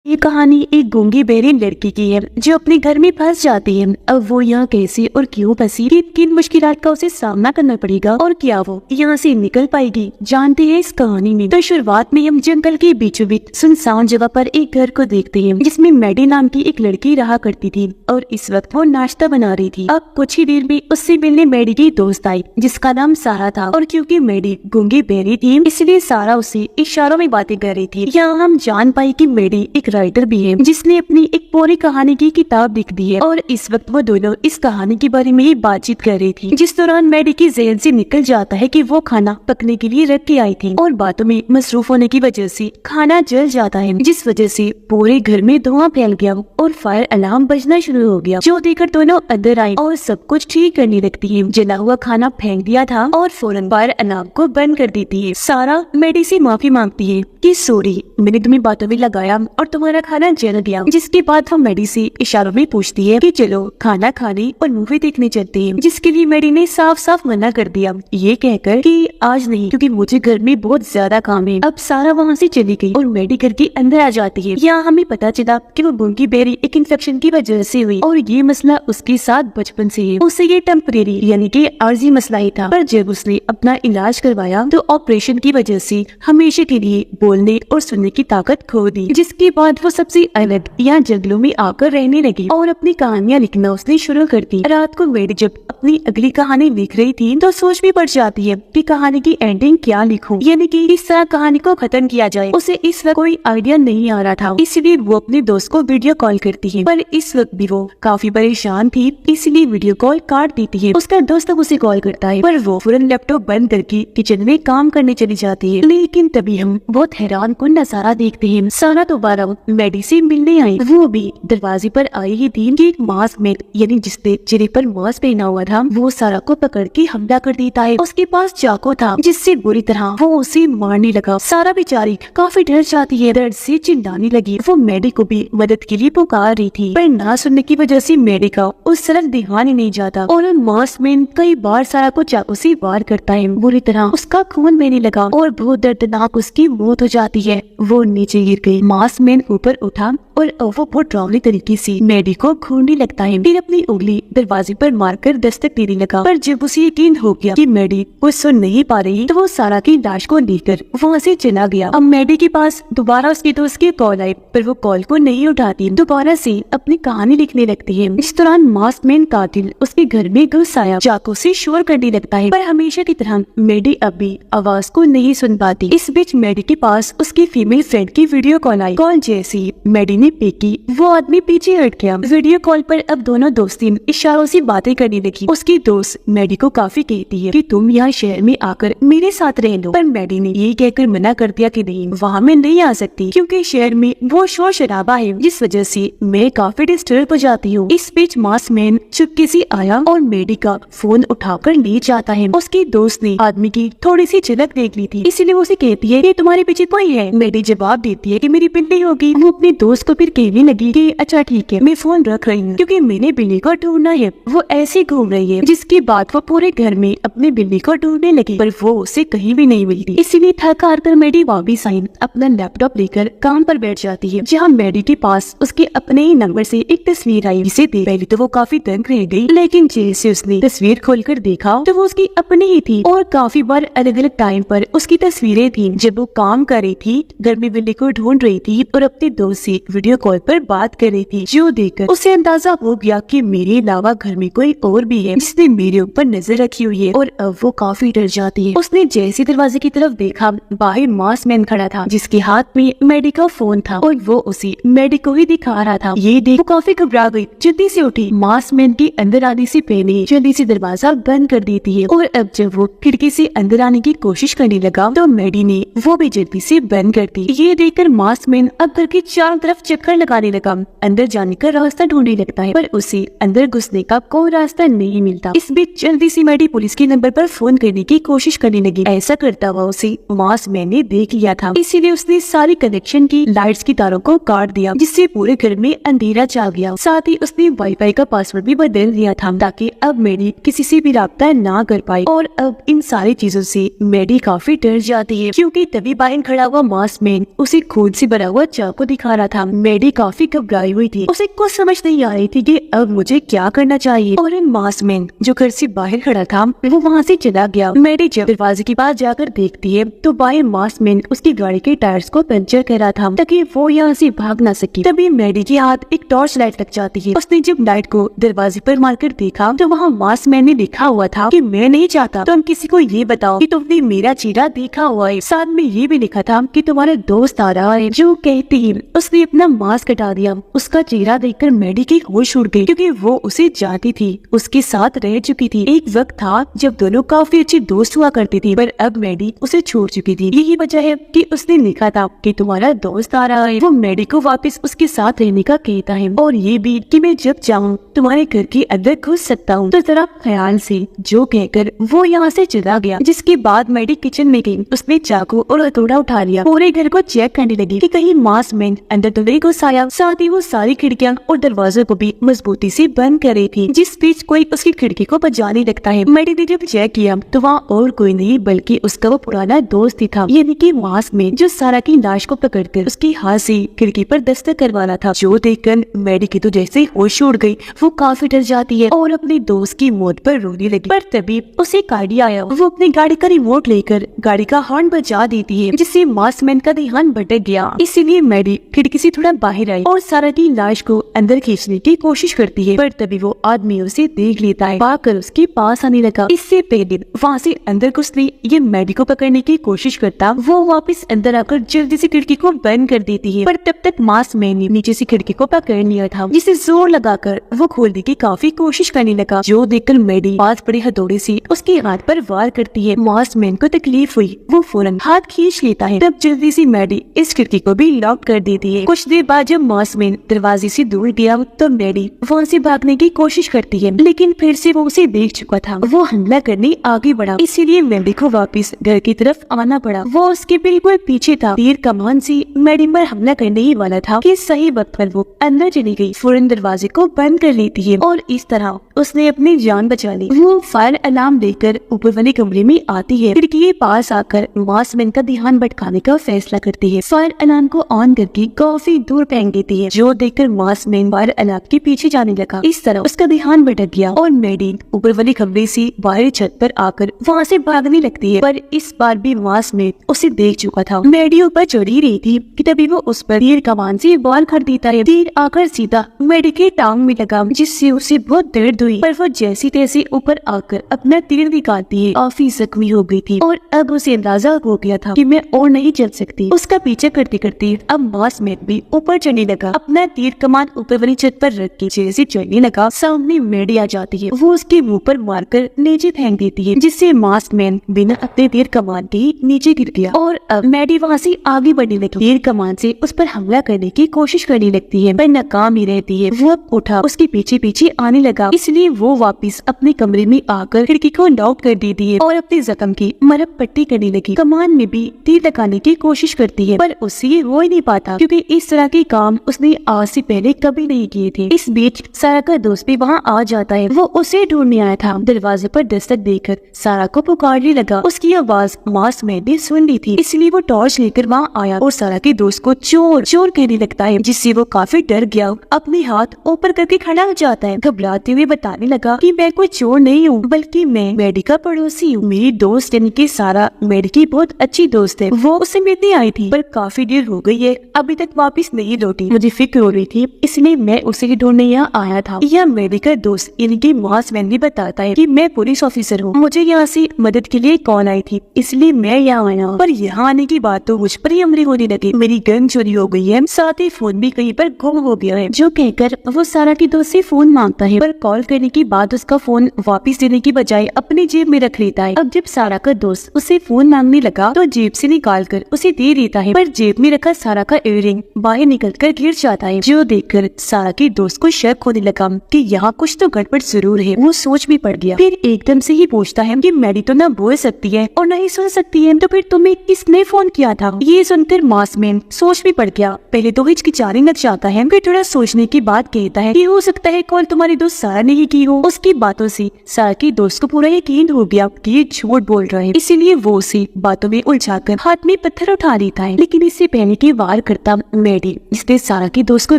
ये कहानी एक गूंगी बहरी लड़की की है जो अपने घर में फंस जाती है। अब वो यहाँ कैसे और क्यों फंसी, किन मुश्किलात का उसे सामना करना पड़ेगा और क्या वो यहाँ से निकल पाएगी, जानते हैं इस कहानी में। तो शुरुआत में हम जंगल के बीचों बीच सुनसान जगह पर एक घर को देखते हैं जिसमें मैडी नाम की एक लड़की रहा करती थी और इस वक्त वो नाश्ता बना रही थी। अब कुछ ही देर में उससे मिलने मैडी की दोस्त आई जिसका नाम सारा था और क्योंकि मैडी गूंगी बहरी थी इसलिए सारा उससे इशारों में बातें कर रही थी। यहाँ हम जान पाए कि मैडी एक राइटर भी है जिसने अपनी एक पूरी कहानी की किताब लिख दी है और इस वक्त वो दोनों इस कहानी के बारे में ही बातचीत कर रही थी। जिस दौरान मैडी की जहन से निकल जाता है कि वो खाना पकने के लिए रख के आई थी और बातों में मसरूफ होने की वजह से खाना जल जाता है जिस वजह से पूरे घर में धुआं फैल गया और फायर अलार्म बजना शुरू हो गया, जो देखकर दोनों अंदर आए और सब कुछ ठीक करने लगती है। जला हुआ खाना फेंक दिया था और फौरन फायर अलार्म को बंद कर देती है। सारा मैडी से माफी मांगती है कि सॉरी मैंने तुम्हें बातों में लगाया और तुम्हारा खाना जल गया। जिसके बाद वो मैडी से इशारों में पूछती है कि चलो खाना खाने और मूवी देखने चलते हैं, जिसके लिए मैडी ने साफ साफ मना कर दिया ये कहकर कि आज नहीं क्योंकि मुझे घर में बहुत ज्यादा काम है। अब सारा वहाँ से चली गई और मैडी घर के अंदर आ जाती है। यहाँ हमें पता चला कि वो गूंगी बहरी एक इन्फेक्शन की वजह से हुई और ये मसला उसके साथ बचपन से है। उसे ये टेम्परेरी यानी कि आर्जी मसला ही था, पर जब उसने अपना इलाज करवाया तो ऑपरेशन की वजह से हमेशा के लिए बोलने और सुनने की ताकत खो दी। जिसके बाद वो सबसे अलग यहाँ जंगलों में आकर रहने लगी और अपनी कहानियाँ लिखना उसने शुरू कर दी। रात को मैडी जब अपनी अगली कहानी लिख रही थी तो सोच में पड़ जाती है कि कहानी की एंडिंग क्या लिखूं, यानी कि इस तरह कहानी को खत्म किया जाए। उसे इस वक्त कोई आइडिया नहीं आ रहा था, इसलिए वो अपने दोस्त को वीडियो कॉल करती है, पर इस वक्त भी वो काफी परेशान थी इसलिए वीडियो कॉल काट देती है। उसका दोस्त उसे कॉल करता है पर वो फौरन लैपटॉप बंद करके किचन में काम करने चली जाती है। लेकिन तभी हम बहुत हैरान कुन नजारा देखते हैं। सारा दोबारा मैडी से मिलने आई, वो भी दरवाजे पर आई ही थी कि एक मास्क मैन यानी जिसने चेहरे पर मास्क पहना हुआ था वो सारा को पकड़ के हमला कर देता है। उसके पास चाकू था जिससे बुरी तरह वो उसे मारने लगा। सारा बेचारी काफी डर जाती है, दर्द से चिल्लाने लगी। वो मैडी को भी मदद के लिए पुकार रही थी पर ना सुनने की वजह से मैडी का उस तरफ ध्यान ही नहीं जाता और मास्क मैन कई बार सारा को चाकू से वार करता है। बुरी तरह उसका खून बहने लगा और बहुत दर्दनाक उसकी मौत हो जाती है। वो नीचे गिर गई। मास्क मैन ऊपर उठा और वो बहुत डरावनी तरीके से मैडी को घूरने लगता है, फिर अपनी उंगली दरवाजे पर मारकर दस्तक देने लगा। पर जब उसे यकीन हो गया कि मैडी कुछ सुन नहीं पा रही तो वो सारा की लाश को लेकर वहाँ से चला गया। अब मैडी के पास दोबारा उसके दोस्त की कॉल आई पर वो कॉल को नहीं उठाती, दोबारा से अपनी कहानी लिखने लगती है। इस दौरान मास्क मैन कातिल उसके घर में घुस आया, चाकू से शोर करने लगता है पर हमेशा की तरह मैडी अब भी आवाज को नहीं सुन पाती। इस बीच मैडी के पास उसकी फीमेल फ्रेंड की वीडियो कॉल आई। कॉल जैसी मैडी ने पे की वो आदमी पीछे हट गया। वीडियो कॉल पर अब दोनों दोस्ती इशारों से बातें करने लगी। उसकी दोस्त मैडी को काफी कहती है कि तुम यहाँ शहर में आकर मेरे साथ रह लो, पर मैडी ने ये कहकर मना कर दिया कि नहीं वहाँ मैं नहीं आ सकती क्योंकि शहर में वो शोर शराबा है जिस वजह से मैं काफी डिस्टर्ब हो जाती हूँ। इस बीच मास्क मैन चुपके से आया और मैडी का फोन उठाकर ले जाता है। उसकी दोस्त ने आदमी की थोड़ी सी झलक देख ली थी इसलिए वो उसे कहती है कि तुम्हारे पीछे कोई है। मैडी जवाब देती है कि मेरी बिल्ली होगी। वो अपने दोस्त को फिर कहने लगी कि अच्छा ठीक है मैं फोन रख रही हूँ क्योंकि मैंने बिल्ली को ढूंढना है। वो ऐसे घूम रही है। जिसके बाद वो पूरे घर में अपनी बिल्ली को ढूंढने लगी पर वो उसे कहीं भी नहीं मिलती, इसीलिए थक हार कर मैडी वापिस आई, अपना लैपटॉप लेकर काम पर बैठ जाती है जहाँ मैडी के पास उसके अपने ही नंबर से एक तस्वीर आई जिसे देख पहले तो वो काफी दंग रह गई, लेकिन जैसे उसने तस्वीर खोलकर देखा तो वो उसकी अपनी ही थी और काफी बार अलग अलग टाइम पर उसकी तस्वीरें थी जब वो काम कर रही थी, घर में बिल्ली को ढूंढ रही थी और अपने दोस्त से वीडियो कॉल पर बात कर रही थी। जो देखकर उसे अंदाजा हो गया कि मेरे अलावा घर में कोई और भी है जिसने मेरे ऊपर नजर रखी हुई है और अब वो काफी डर जाती है। उसने जैसे दरवाजे की तरफ देखा बाहर मास्क मैन खड़ा था जिसके हाथ में मैडी का फोन था और वो उसे मैडी को ही दिखा रहा था। ये देख वो काफी घबरा गई, जल्दी से उठी, मास्क मैन के अंदर आने से पहले जल्दी से दरवाजा बंद कर देती है और अब जब वो खिड़की से अंदर आने की कोशिश करने लगा तो मैडी ने वो भी जल्दी से बंद कर दी। ये देखकर मास्क मैन अब घर के चारों तरफ चक्कर लगाने लगा, अंदर जाने का रास्ता ढूंढने लगता है पर उसे अंदर घुसने का कोई रास्ता नहीं मिलता। इस बीच जल्दी से मैडी पुलिस के नंबर पर फोन करने की कोशिश करने लगी। ऐसा करता हुआ उसे मास्क मैन ने देख लिया था, इसीलिए उसने सारी कनेक्शन की लाइट्स की तारों को काट दिया जिससे पूरे घर में अंधेरा छा गया। साथ ही उसने वाईफाई का पासवर्ड भी बदल दिया था ताकि अब मैडी किसी से भी राब्ता ना कर पाए। और अब इन सारी चीजों से मैडी काफी डर जाती है क्योंकि तभी बाहर खड़ा हुआ मास्क मैन उसे खून से भरा हुआ चाकू को दिखा रहा था। मैडी काफी घबराई हुई थी, उसे कुछ समझ नहीं आ रही थी कि अब मुझे क्या करना चाहिए। और मास्कमैन जो घर से बाहर खड़ा था वो वहाँ से चला गया। मैडी जब दरवाजे के पास जाकर देखती है तो बाहर मास्कमैन उसकी गाड़ी के टायर्स को पंचर कर रहा था ताकि वो यहाँ से भाग ना सके। तभी मैडी के हाथ एक टॉर्च लाइट लग जाती है। उसने जब लाइट को दरवाजे पर मारकर देखा तो वहाँ मास्कमैन ने लिखा हुआ था कि मैं नहीं चाहता तुम किसी को ये बताओ कि तुमने मेरा चेहरा देखा हुआ है। साथ में ये भी लिखा था कि तुम्हारा दोस्त आ रहा है। जो कहते ही उसने अपना मास्क हटा दिया। उसका चेहरा देखकर मैडी की होश उड़ गई क्योंकि वो उसे जानती थी, उसके साथ रह चुकी थी। एक वक्त था जब दोनों काफी अच्छी दोस्त हुआ करती थी, पर अब मैडी उसे छोड़ चुकी थी। यही वजह है कि उसने लिखा था कि तुम्हारा दोस्त आ रहा है। वो मैडी को वापस उसके साथ रहने का कहता है और ये भी कि मैं जब चाहूँ तुम्हारे घर के अंदर घुस सकता हूँ, तो जरा ख्याल से। जो कहकर वो यहाँ से चला गया। जिसके बाद मैडी किचन में गई। उसने चाकू और हथौड़ा उठा लिया। पूरे घर को चेक करने लगी कि कहीं मास्कमैन अंदर तो नहीं घुस आया। साथ ही वो सारी खिड़कियां और दरवाजों को भी मजबूती से बंद कर रही थी। जिस बीच कोई उसकी खिड़की को बजाने लगता है। मैडी ने जब चेक किया तो वहाँ और कोई नहीं बल्कि उसका वो पुराना दोस्त ही था, यानी कि मास्कमैन, जो सारा की लाश को पकड़कर उसकी हाथ से खिड़की पर दस्तक करवाना था। जो देखकर मैडी की तो जैसे होश उड़ गई। वो काफी डर जाती है और अपने दोस्त की मौत पर रोने लगी। पर तभी उसे एक आइडिया आया। वो अपनी गाड़ी का रिमोट लेकर गाड़ी का हॉर्न बजा देती है, जिससे मास्कमैन का ध्यान भटक गया। इसीलिए मैडी खिड़की से थोड़ा बाहर आई और सारा की लाश को अंदर खींचने की कोशिश करती है। पर तभी वो आदमी उसे देख लेता है, भागकर उसके पास आने लगा। इससे पहले वहाँ से अंदर घुसने ये मैडी को पकड़ने की कोशिश करता, वो वापस अंदर आकर जल्दी से खिड़की को बंद कर देती है। पर तब तक मास्कमैन ने नीचे से खिड़की को पकड़ लिया था, जिसे जोर लगाकर वो खोलने की काफी कोशिश करने लगा। जो देखकर मैडी पास पड़े हथौड़े से उसके हाथ पर वार करती है। मास्कमैन को तकलीफ हुई, वो फौरन हाथ खींच लेता है। तब जल्दी से मैडी इस खिड़की को भी लॉक कर देती है। कुछ देर बाद जब मास्कमैन दरवाजे से दूर गया तो मैडी वहाँ से भागने की कोशिश करती है, लेकिन फिर से वो उसे देख चुका था। वो हमला करने आगे बढ़ा, इसीलिए मैडी को वापस घर की तरफ आना पड़ा। वो उसके बिल्कुल पीछे था। तीर कमान से मैडी पर हमला करने ही वाला था कि सही वक्त पर वो अंदर चली गई। फौरन दरवाजे को बंद कर लेती है और इस तरह उसने अपनी जान बचा ली। वो फायर अलार्म देकर ऊपर वाले कमरे में आती है। खिड़की के पास आकर मास्कमैन का ध्यान भटकाने का फैसला करती है। फायर अलार्म को ऑन करके काफी दूर फेंक देती है। जो देखकर मास्कमैन फायर अलार्म के पीछे जाने लगा। इस तरह उसका ध्यान भटक गया और मैडी ऊपर वाले कमरे से बाहर छत पर आकर वहाँ से भागने लगती है। पर इस बार भी मास्कमैन उसे देख चुका था। मैडी ऊपर चढ़ ही रही थी कि तभी वो उस पर तीर कमान से वार कर देता है। तीर आकर सीधा मैडी के टांग में लगा, जिससे उसे बहुत दर्द हुई। पर वो जैसी तैसी ऊपर आकर अपना तीर निकालती है। काफी जख्मी हो गई थी और अब उसे अंदाजा हो गया था कि मैं और नहीं चल सकती। उसका पीछे करते करते अब मास्कमैन भी ऊपर चढ़ने लगा। अपना तीर कमान ऊपर वाली छत पर रख के जैसे चढ़ने लगा, सामने मैडी आ जाती है। वो उसके मुंह पर मारकर नीचे फेंक देती है, जिससे मास्कमैन बिना अपने तीर कमान के नीचे गिर गया। और अब मैडी वहाँ से आगे बढ़ने लगी। तीर कमान से उस पर हमला करने की कोशिश करने लगती है, पर नाकाम ही रहती है। वो उठा उसके पीछे पीछे आने लगा, इसलिए वो वापस अपने कमरे में आकर खिड़की को लॉक कर देती है और अपने जख्म की मरहम पट्टी करने लगी। कमान में भी तीर लगाने की कोशिश करती है, पर उससे ये हो ही नहीं पाता क्योंकि इस तरह के काम उसने आज से पहले कभी नहीं किए थे। इस बीच सारा का दोस्त भी वहाँ आ जाता है। वो उसे ढूंढने आया था। दरवाजे पर दस्तक देकर सारा को पुकारने लगा। उसकी आवाज मास्कमैन ने सुन ली थी, इसलिए वो टॉर्च लेकर वहाँ आया और सारा के दोस्त को चोर चोर कहने लगता है, जिससे वो काफी डर गया। अपने हाथ ऊपर करके खड़ा हो जाता है। घबराते हुए बताने लगा कि मैं कोई चोर नहीं हूँ, बल्कि मैं मैडी का पड़ोसी हूँ। मेरी दोस्त यानी कि सारा मैडी की बहुत अच्छी दोस्त है। वो उससे मिलने आई थी, पर काफी देर हो गई है, अभी तक वापस नहीं लौटी। मुझे फिक्र हो रही थी, इसलिए मैं उसे ढूंढने यहाँ आया था। यह मैडी का दोस्त यानी कि मास्कमैन भी बताता है कि मैं पुलिस ऑफिसर हूँ। मुझे यहाँ से मदद के लिए कॉल आई थी, इसलिए मैं यहाँ आया। पर यहाँ आने की बात तो मुझ पर ही हमले होने लगे। मेरी गन चोरी हो गई है, साथ ही फोन भी कहीं पर गुम हो गया है। जो कहकर वो सारा की दोस्त से फोन मांगता है, पर कॉल करने के बाद उसका फोन वापस देने की बजाय अपनी जेब में रख लेता है। अब जब सारा का दोस्त उसे फोन मांगने लगा तो जेब से निकाल कर उसे दे देता है, पर जेब में रखा सारा का इयररिंग बाहर निकल कर गिर जाता है। जो देखकर सारा के दोस्त को शक होने लगा कि यहाँ कुछ तो गड़बड़ जरूर है। वो सोच में पड़ गया। फिर एकदम से ही पूछता है कि मैडी तो ना बोल सकती है और नहीं सुन सकती है, तो फिर तुम्हें किसने फोन किया था? ये सुनकर मास्कमैन सोच में पड़ गया। पहले तो हिचकिचाने लग जाता है, फिर थोड़ा सोचने के बाद कहता है कि हो सकता है कॉल तुम्हारी दोस्त सारा ने ही की हो। उसकी बातों से सारा की दोस्त को पूरा यकीन हो गया कि ये झूठ बोल रहा है, इसीलिए वो उसे बातों में उलझाकर हाथ में पत्थर उठा लेता है। लेकिन इससे पहले कि वार करता मैडी, जिसने सारा की दोस्त को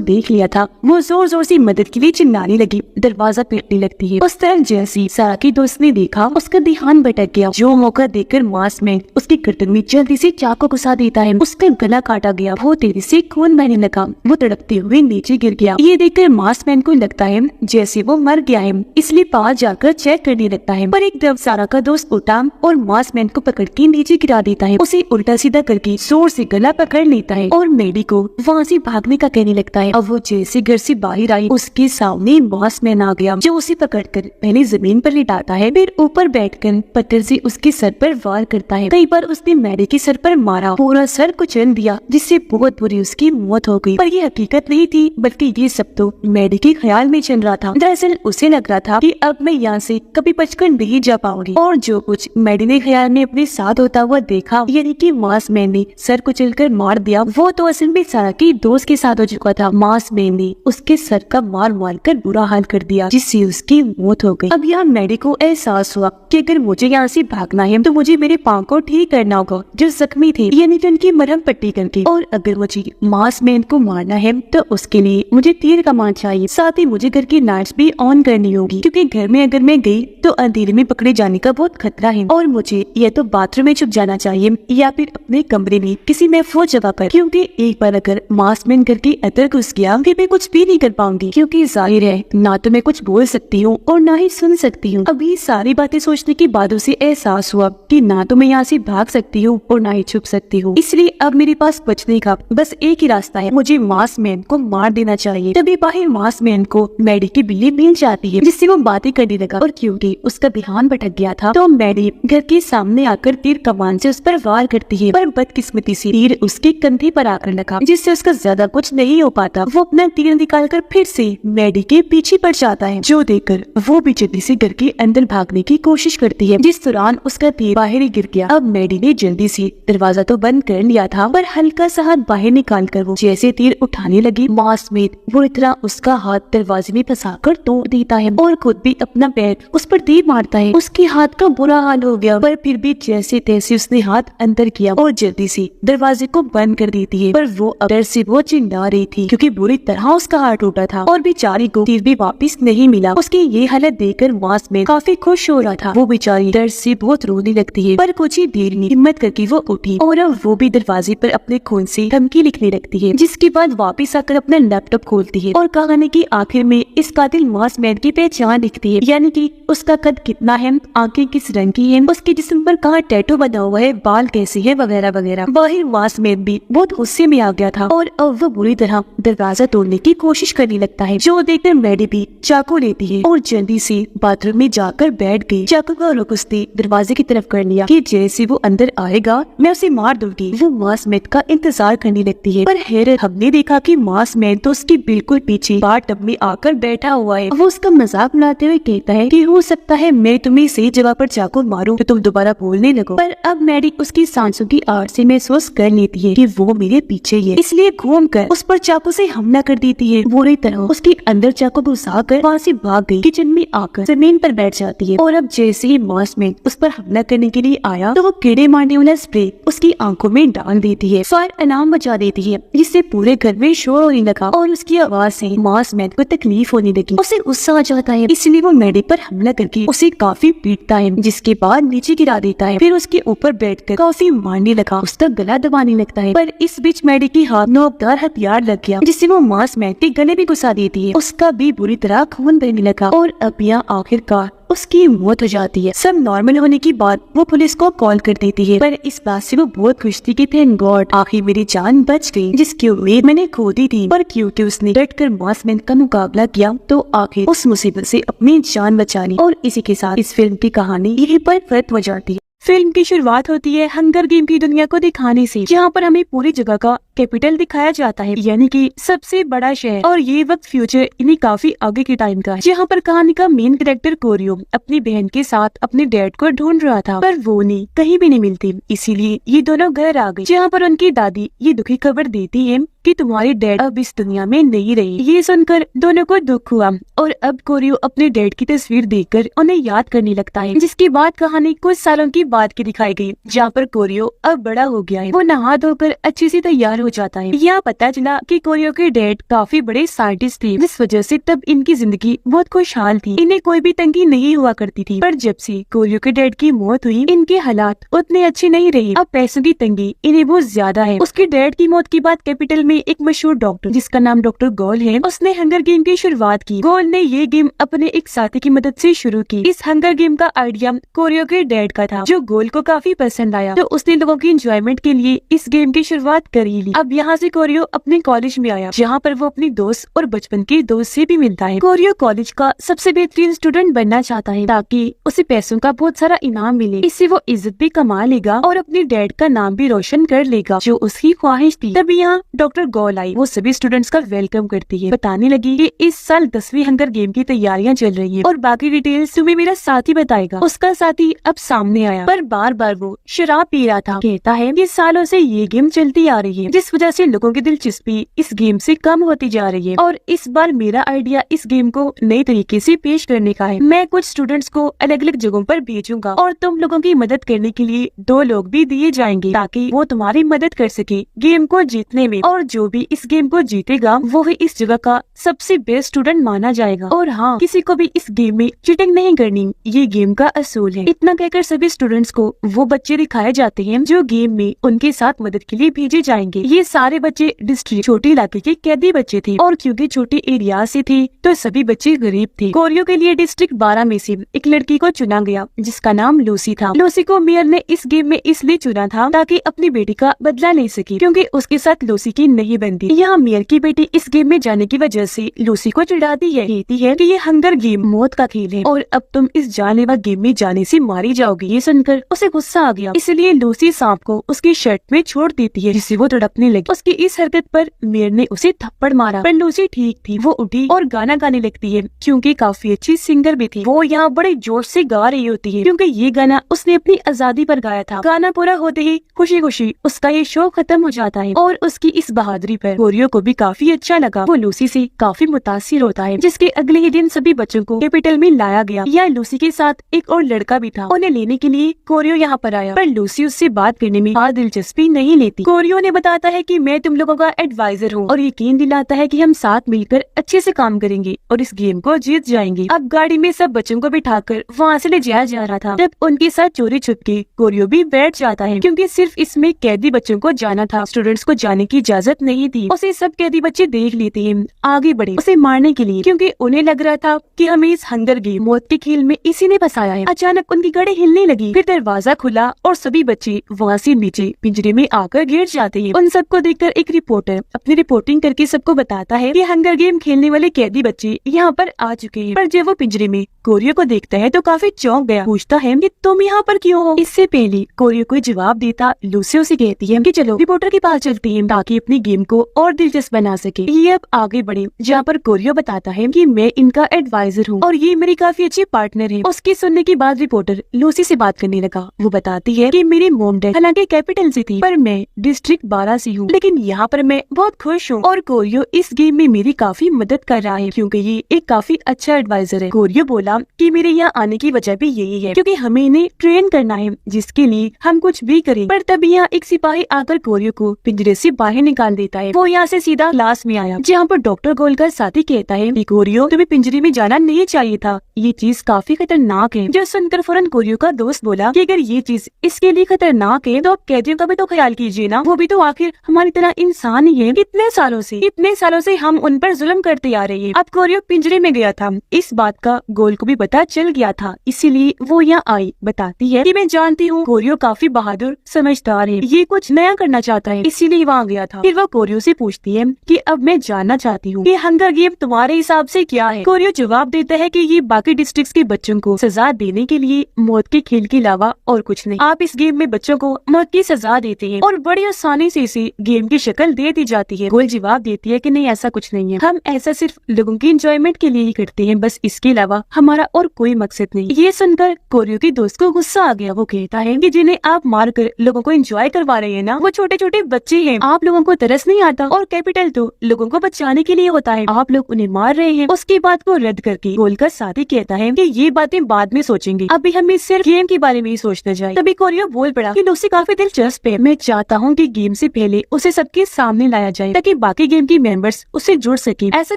देख लिया था, वो जोर जोर से मदद के लिए चिल्लाने लगी। दरवाजा पीटने लगती है। उस तरफ जैसी सारा की दोस्त ने देखा, उसका ध्यान भटक गया। जो मौका देखकर मास्कमैन उसकी गर्दन में जल्दी से चाकू घुसा देता है। उसका गला काटा गया। वो तेजी से खून बहने लगा। वो तड़पते हुए नीचे गिर गया। ये देखकर मास्कमैन को लगता है जैसे वो मर गया है, इसलिए पास जाकर चेक करने लगता है। पर एकदम सारा का दोस्त उठा और मास्कमैन को पकड़ के नीचे गिरा देता है। उसे उल्टा सीधा करके जोर से गला पकड़ लेता है और मेडी को वहाँ से भागने का कहने लगता है। अब वो जैसे घर से बाहर आई, उसके सामने मास्कमैन आ गया, जो उसे पकड़कर पहले जमीन पर लिटाता है, फिर ऊपर बैठकर पत्थर से उसके सर पर वार करता है। कई बार उसने मेडी के सर पर मारा, पूरा सर कुचल दिया, जिससे बहुत बुरी उसकी मौत हो गई। पर ये हकीकत नहीं थी, बल्कि ये सब तो मेडी के ख्याल में चल रहा था। दरअसल उसे लग रहा था कि अब मैं यहाँ से कभी बचकर नहीं जा पाऊंगी। और जो कुछ मेडी ने ख्याल में अपने साथ होता हुआ देखा, यानी कि मास्कमैन ने सर कुचलकर मार दिया, वो तो असल में सारा की दोस्त के साथ हो चुका था। मास्कमैन ने उसके सर का मार मार कर बुरा हाल कर दिया, जिससे उसकी मौत हो गई। अब यहाँ मेडी को एहसास हुआ कि अगर मुझे यहाँ से भागना है तो मुझे मेरे पाँव को ठीक करना होगा, जो जख्मी थे, यानी कि उनकी मरहम पट्टी करके। और अगर मुझे मास्कमैन को मारना है तो उसके लिए मुझे तीर कमान चाहिए। साथ ही मुझे घर की लाइट्स भी ऑन करनी होगी, क्योंकि घर में अगर मैं गई तो अंधेरे में पकड़े जाने का बहुत खतरा है। और मुझे या तो बाथरूम में छुप जाना चाहिए या फिर अपने कमरे में किसी महफूज जगह पर, क्योंकि एक बार अगर मास्कमैन घर के अंदर घुस गया फिर मैं कुछ भी नहीं कर पाऊंगी, क्योंकि जाहिर है ना तो मैं कुछ बोल सकती हूँ और ना ही सुन सकती हूँ। अभी सारी बातें सोचने के बाद उसे एहसास हुआ कि ना तो मैं यहाँ से भाग सकती हूँ और ना ही छुप सकती हूँ, इसलिए अब मेरे पास बचने का बस एक ही रास्ता है, मुझे मास्कमैन को मार देना चाहिए। तभी बाहर मास्कमैन को मेडी की बिल्ली मिल जाती है, जिससे वो बातें करने लगा। और क्योंकि उसका ध्यान भटक गया था तो मेडी घर के सामने आकर तीर कमान से उस पर वार करती है, पर बदकिस्मती से तीर उसके कंधे पर आकर लगा, जिससे उसका ज्यादा कुछ नहीं हो पाता। वो अपना तीर निकालकर फिर से मेडी के पीछे पड़ जाता है, जो देखकर वो भी जल्दी से घर के अंदर भागने की कोशिश करती है, जिस दौरान उसका तीर बाहर ही गिर गया। अब मेडी ने जल्दी से दरवाजा तो बंद कर लिया था, पर हल्का सा हाथ बाहर निकाल कर वो जैसे तीर उठाने लगी, मास्कमैन वो इतना उसका हाथ दरवाजे में फंसाकर तोड़ देता है और खुद भी अपना पैर उस पर तीर मारता है। उसके हाथ का बुरा हाल हो गया, पर फिर भी जैसे तैसे उसने हाथ अंदर किया और जल्दी से दरवाजे को बंद कर देती है। पर वो डर से वो चिल्ला रही थी, क्योंकि बुरी तरह उसका हाथ टूटा था और बेचारी को तीर भी वापस नहीं मिला। उसकी ये हालत देखकर मास्कमैन काफी खुश हो रहा था। वो बेचारी डर से बहुत रोने लगती है, पर कुछ ही देर में हिम्मत करके वो उठी और अब वो भी दरवाजे पर अपने खून से धमकी लिखने लगती है, जिसके बाद वापस आकर अपना लैपटॉप खोलती है और कहानी की आखिर में इस कातिल मास्कमैन की पहचान लिखती है, यानी कि उसका कद कितना है, आंखें किस रंग की है, उसके जिस्म पर कहाँ टैटू बना हुआ है, बाल कैसे है, वगैरह वगैरह। बाहर मास्कमैन भी बहुत गुस्से में आ गया था और अब वो बुरी तरह दरवाजा तोड़ने की कोशिश करने लगता है, जो देखकर मेडी भी चाकू लेती है और जल्दी से बाथरूम में जाकर बैठ गई। चाकू का रुख उसने दरवाजे की तरफ कर लिया कि जैसे वो अंदर आएगा मैं उसे मार दूंगी। वो मास्कमैन का इंतजार करने लगती है, पर हैरत हमने देखा कि मास्कमैन तो उसके बिल्कुल पीछे बार टब में आकर बैठा हुआ है। वो उसका मजाक बनाते हुए कहता है कि हो सकता है मैं तुम्हें सही जगह पर चाकू मारूं तो तुम दोबारा बोलने लगो। पर अब मेडी उसकी सांसों की आवाज से महसूस कर लेती है कि वो मेरे पीछे ही है, इसलिए घूमकर उस पर चाकू से हमला कर देती है। बुरी तरह उसके अंदर चाकू घुसा कर वहाँ से भाग गई। किचन में आकर जमीन पर बैठ जाती है और अब जैसे ही मास्कमैन उस पर हमला करने के लिए आया तो वो कीड़े मारने वाला स्प्रे उसकी आंखों में डाल देती है। फायर अलार्म बजा देती है, जिससे पूरे घर में शोर होने लगा और उसकी आवाज से मास्कमैन को तकलीफ होने लगी। उसे गुस्सा आ जाता है, इसलिए वो मेडी पर हमला करके उसे काफी पीटता है, जिसके बाद नीचे गिरा देता है। फिर उसके ऊपर बैठकर काफी मारने लगा, उसका गला दबाने लगता है। पर इस बीच मेडी की हाथ नोकदार हथियार लग गया, जिससे वो मास्कमैन के गले में घुसा देती है। उसका भी बुरी तरह खून बहने लगा और अब यहाँ आखिरकार उसकी मौत हो जाती है। सब नॉर्मल होने के बाद वो पुलिस को कॉल कर देती है, पर इस बात से वो बहुत खुश थी कि थैंक गॉड आखिर मेरी जान बच गई, जिसकी उम्मीद मैंने खो दी थी। पर क्योंकि उसने डटकर मास्कमैन का मुकाबला किया तो आखिर उस मुसीबत से अपनी जान बचा ली। और इसी के साथ इस फिल्म की कहानी यहीं पर खत्म हो जाती है। फिल्म की शुरुआत होती है हंगर गेम की दुनिया को दिखाने से, जहाँ पर हमें पूरी जगह का कैपिटल दिखाया जाता है, यानी कि सबसे बड़ा शहर। और ये वक्त फ्यूचर यानी काफी आगे के टाइम का है, जहाँ पर कहानी का मेन कैरेक्टर कोरियो अपनी बहन के साथ अपने डैड को ढूंढ रहा था, पर वो नहीं कहीं भी नहीं मिलती। इसीलिए ये दोनों घर आ गए, जहाँ पर उनकी दादी ये दुखी खबर देती है कि तुम्हारी डैड अब इस दुनिया में नहीं रही। ये सुनकर दोनों को दुख हुआ और अब कोरियो अपने डैड की तस्वीर देखकर उन्हें याद करने लगता है। जिसके बाद कहानी कुछ सालों की बाद की दिखाई गई, जहाँ पर कोरियो अब बड़ा हो गया है। वो नहा धोकर अच्छे से तैयार हो जाता है। यहाँ पता चला कि कोरियो के डैड काफी बड़े साइंटिस्ट थे, जिस वजह से तब इनकी जिंदगी बहुत खुशहाल थी, इन्हें कोई भी तंगी नहीं हुआ करती थी। पर जब से कोरियो के डैड की मौत हुई, इनके हालात उतने अच्छे नहीं रहे। अब पैसों की तंगी इन्हें बहुत ज्यादा है। उसके डैड की मौत के बाद कैपिटल में एक मशहूर डॉक्टर जिसका नाम डॉक्टर गोल है, उसने हंगर गेम की शुरुआत की। गोल ने ये गेम अपने एक साथी की मदद से शुरू की। इस हंगर गेम का आइडिया कोरियो के डैड का था, जो गोल को काफी पसंद आया, तो उसने लोगों की एंजॉयमेंट के लिए इस गेम की शुरुआत कर ही ली। अब यहाँ से कोरियो अपने कॉलेज में आया, जहाँ पर वो अपनी दोस्त और बचपन के दोस्त से भी मिलता है। कोरियो कॉलेज का सबसे बेहतरीन स्टूडेंट बनना चाहता है ताकि उसे पैसों का बहुत सारा इनाम मिले। इससे वो इज्जत भी कमा लेगा और अपने डैड का नाम भी रोशन कर लेगा, जो उसकी ख्वाहिश थी। तभी यहाँ डॉक्टर गोल आई। वो सभी स्टूडेंट्स का वेलकम करती है, बताने लगी कि इस साल 10वीं हंगर गेम की तैयारियां चल रही है और बाकी डिटेल्स तुम्हें मेरा साथी बताएगा। उसका साथी अब सामने आया, पर बार बार वो शराब पी रहा था। कहता है कि सालों से ये गेम चलती आ रही है, जिस वजह से लोगों की दिलचस्पी इस गेम से कम होती जा रही है, और इस बार मेरा आइडिया इस गेम को नए तरीके से पेश करने का है। मैं कुछ स्टूडेंट्स को अलग अलग जगहों पर भेजूंगा और तुम लोगों की मदद करने के लिए 2 लोग भी दिए जाएंगे, ताकि वो तुम्हारी मदद कर सके गेम को जीतने में। और जो भी इस गेम को जीतेगा वो ही इस जगह का सबसे बेस्ट स्टूडेंट माना जाएगा। और हाँ, किसी को भी इस गेम में चीटिंग नहीं करनी, ये गेम का असूल है। इतना कहकर सभी स्टूडेंट्स को वो बच्चे दिखाए जाते हैं जो गेम में उनके साथ मदद के लिए भेजे जाएंगे। ये सारे बच्चे डिस्ट्रिक्ट छोटे इलाके के कैदी बच्चे थे, और क्योंकि छोटे एरिया से थे तो सभी बच्चे गरीब थे। कोरियो के लिए डिस्ट्रिक्ट 12 में से एक लड़की को चुना गया, जिसका नाम लूसी था। लूसी को मेयर ने इस गेम में इसलिए चुना था ताकि अपनी बेटी का बदला ले सके, क्योंकि उसके साथ लूसी की नहीं बनती। यहाँ मेयर की बेटी इस गेम में जाने की वजह से लूसी को चिढ़ाती है, कहती है कि ये हंगर गेम मौत का खेल है और अब तुम इस जानलेवा गेम में जाने से मारी जाओगी। ये सुनकर उसे गुस्सा आ गया, इसलिए लूसी सांप को उसकी शर्ट में छोड़ देती है, जिससे वो तड़पने लगी। उसकी इस हरकत पर मेयर ने उसे थप्पड़ मारा, पर लूसी ठीक थी। वो उठी और गाना गाने लगती है, क्योंकि काफी अच्छी सिंगर भी थी। वो यहाँ बड़े जोश से गा रही होती है, क्योंकि ये गाना उसने अपनी आजादी पर गाया था। गाना पूरा होते ही खुशी खुशी उसका ये शो खत्म हो जाता है, और उसकी इस बहादुरी पर कोरियो को भी काफी अच्छा लगा। वो लूसी से काफी मुतासिर होता है, जिसके अगले ही दिन सभी बच्चों को कैपिटल में लाया गया। यहाँ लूसी के साथ एक और लड़का भी था। उन्हें लेने के लिए कोरियो यहाँ पर आया, पर लूसी उससे बात करने में दिलचस्पी नहीं लेती। कोरियो ने बताता है कि मैं तुम लोगों का एडवाइजर हूँ, और यकीन दिलाता है कि हम साथ मिलकर अच्छे से काम करेंगे और इस गेम को जीत जाएंगे। अब गाड़ी में सब बच्चों को बिठाकर वहाँ से ले जाया जा रहा था, तब उनके साथ चोरी छुपके कोरियो भी बैठ जाता है, क्योंकि सिर्फ इसमें कैदी बच्चों को जाना था, स्टूडेंट्स को जाने की इजाजत नहीं थी। उसे सब कैदी बच्चे देख लेते हैं, आगे बढ़े उसे मारने के लिए, क्योंकि उन्हें लग रहा था कि हमें इस हंगर गेम मौत के खेल में इसी ने फंसाया है। अचानक उनकी गाड़ी हिलने लगी, फिर दरवाजा खुला और सभी बच्चे वहाँ से नीचे पिंजरे में आकर गिर जाते हैं। उन सबको देखकर एक रिपोर्टर अपनी रिपोर्टिंग करके सबको बताता है कि हंगर गेम खेलने वाले कैदी बच्चे यहाँ पर आ चुके हैं। पर जब वो पिंजरे में कोरियो को देखता है तो काफी चौंक गया, पूछता है कि तुम यहाँ पर क्यों हो। इससे पहले कोरियो कोई जवाब देता, लूसी उसे कहती है कि चलो रिपोर्टर के पास चलते हैं, ताकि अपनी गेम को और दिलचस्प बना सके। ये अब आगे बढ़े, जहाँ पर कोरियो बताता है कि मैं इनका एडवाइजर हूँ और ये मेरी काफी अच्छी पार्टनर है। उसकी सुनने के बाद रिपोर्टर लूसी से बात करने लगा। वो बताती है कि मेरी मॉम डैड हालांकि कैपिटल से थी, पर मैं डिस्ट्रिक्ट 12 से हूँ, लेकिन यहाँ पर मैं बहुत खुश हूँ, और कोरियो इस गेम में मेरी काफी मदद कर रहा है, क्योंकि ये एक काफी अच्छा एडवाइजर है। कोरियो बोला कि मेरे यहाँ आने की वजह भी यही है, क्योंकि हमें इन्हें ट्रेन करना है, जिसके लिए हम कुछ भी करें। पर तभी यहाँ एक सिपाही आकर कोरियो को पिंजरे से बाहर निकाल देता है। वो यहाँ से सीधा क्लास में आया, जहाँ पर डॉक्टर गोल का साथी कहता है कि कोरियो तुम्हें पिंजरे में जाना नहीं चाहिए था, ये चीज काफी खतरनाक है। जो सुनकर फौरन कोरियो का दोस्त बोला कि अगर ये चीज इसके लिए खतरनाक है तो आप कैदियों का भी तो ख्याल कीजिए ना, वो भी तो आखिर हमारी तरह इंसान ही है। इतने सालों से हम उन पर जुल्म करते आ रहे हैं। अब कोरियो पिंजरे में गया था, इस बात का गोल को भी पता चल गया था, इसीलिए वो यहाँ आई। बताती है कि मैं जानती हूँ कोरियो काफी बहादुर समझदार है, ये कुछ नया करना चाहता है, इसीलिए वहाँ गया था। फिर वो कोरियो से पूछती है कि अब मैं जानना चाहती हूँ कि हंगर गेम तुम्हारे हिसाब से क्या है। कोरियो जवाब देता है कि ये बाकी डिस्ट्रिक्ट के बच्चों को सजा देने के लिए मौत के खेल के अलावा और कुछ नहीं। आप इस गेम में बच्चों को मौत की सजा देते हैं और बड़ी आसानी से इसे गेम की शक्ल दे दी जाती है। गोल जवाब देती है कि नहीं, ऐसा कुछ नहीं है, हम ऐसा सिर्फ लोगों की एंजॉयमेंट के लिए ही करते हैं, बस इसके अलावा हमारे हमारा और कोई मकसद नहीं। ये सुनकर कोरियो के दोस्त को गुस्सा आ गया। वो कहता है कि जिन्हें आप मारकर लोगों को एंजॉय करवा रहे हैं ना, वो छोटे छोटे बच्चे हैं। आप लोगों को तरस नहीं आता, और कैपिटल तो लोगों को बचाने के लिए होता है, आप लोग उन्हें मार रहे हैं। उसकी बात को रद्द करके गोल का साथी कहता है कि ये बातें बाद में सोचेंगे, अभी हमें सिर्फ गेम के बारे में ही सोचना चाहिए। तभी कोरियो बोल पड़ा कि लूसी काफी दिलचस्प है, मैं चाहता हूँ कि गेम से पहले उसे सबके सामने लाया जाए ताकि बाकी गेम के मेंबर्स उससे जुड़ सके। ऐसा